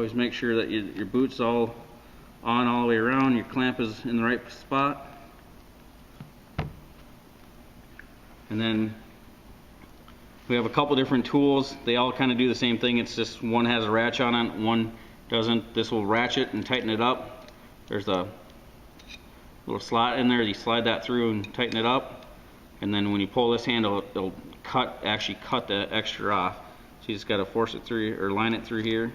Always make sure that your boot's all on all the way around, your clamp is in the right spot. And then we have a couple different tools. They all kind of do the same thing. It's just one has a ratchet on it, one doesn't. This will ratchet and tighten it up. There's a little slot in there. You slide that through and tighten it up. And then when you pull this handle, it'll actually cut the extra off. So you just got to force it through or line it through here.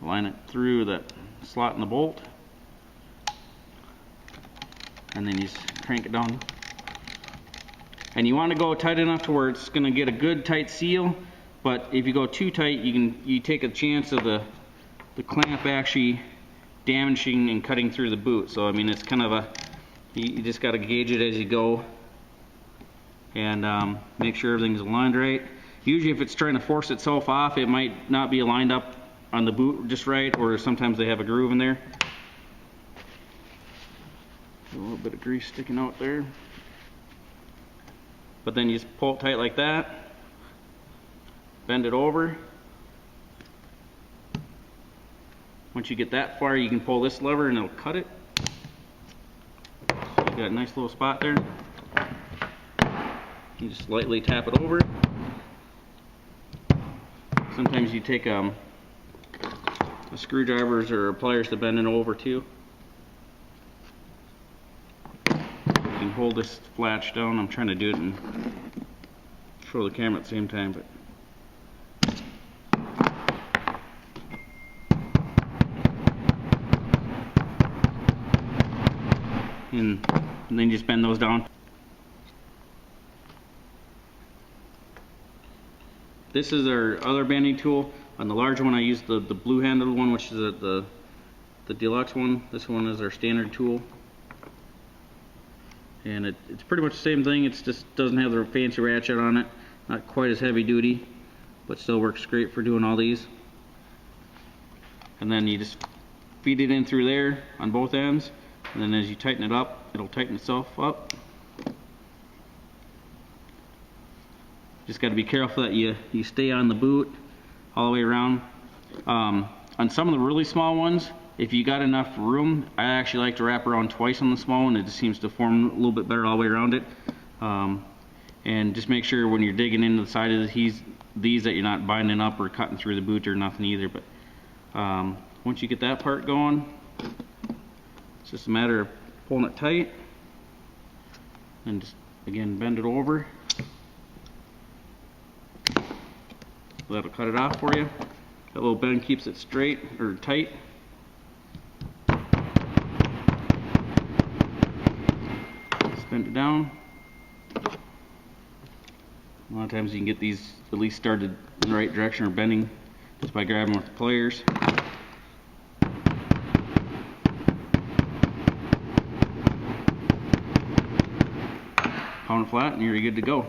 Line it through that slot in the bolt. And then you just crank it down. And you want to go tight enough to where it's going to get a good tight seal, but if you go too tight, you take a chance of the clamp actually damaging and cutting through the boot. So I mean, it's kind of you just got to gauge it as you go and make sure everything's aligned right. Usually if it's trying to force itself off, it might not be aligned up on the boot just right, or sometimes they have a groove in there. A little bit of grease sticking out there. But then you just pull it tight like that, bend it over. Once you get that far, you can pull this lever and it'll cut it. So you got a nice little spot there. You just lightly tap it over. Sometimes you take a screwdrivers or pliers to bend it over too. You can hold this flatch down. I'm trying to do it and show the camera at the same time, but and then you just bend those down. This is our other banding tool. On the large one I use the blue handled one, which is the deluxe one. This one is our standard tool. And it's pretty much the same thing, it just doesn't have the fancy ratchet on it. Not quite as heavy duty, but still works great for doing all these. And then you just feed it in through there on both ends, and then as you tighten it up, it'll tighten itself up. Just got to be careful that you stay on the boot all the way around. On some of the really small ones, if you got enough room, I actually like to wrap around twice on the small one. It just seems to form a little bit better all the way around it. And just make sure when you're digging into the side of these that you're not binding up or cutting through the boot or nothing either. But once you get that part going, it's just a matter of pulling it tight and just again bend it over. That'll cut it off for you. That little bend keeps it straight or tight. Bend it down. A lot of times you can get these at least started in the right direction or bending just by grabbing with the pliers. Pound it flat and you're good to go.